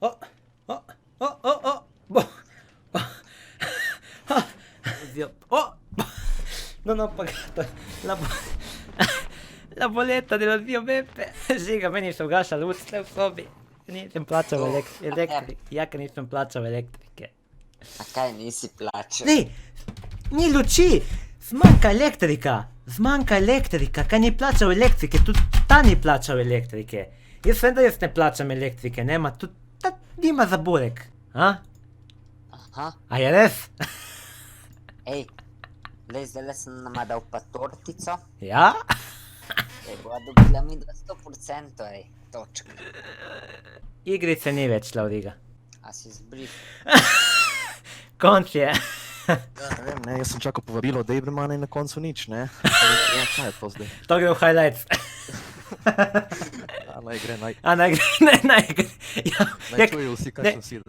O, o, o, o, o, boh. Zio, oh! Non ho pagato la bolletta dello zio Beppe. Sì, che meni su gaša luce u sobi. Nisam plaćao ja kad nisam plaćao elektrike. A kaj nisi plačal? Ne, ni luči, zmanjka elektrika, kaj ni plaćao elektrike, tudi ta ni plaćao elektrike. Jaz vem, da jaz ne plačam elektrike, nema, tudi ta nima za burek. A? Aha, A je res? ej, glej, zdajle sem nama dal pa tortico, Ja? ej, bova dobila mi 100%, ej, točka. Igrice ni več, Lauriga. A si zbrih? Konc je. Ja, ne vem, ne, jaz sem čakal povabilo od Abramana in na koncu nič, ne. Ja, kaj je to zdaj? To gre v highlights. Ja, naj gre, naj A naj gre, ja, čujejo vsi, kaj sem si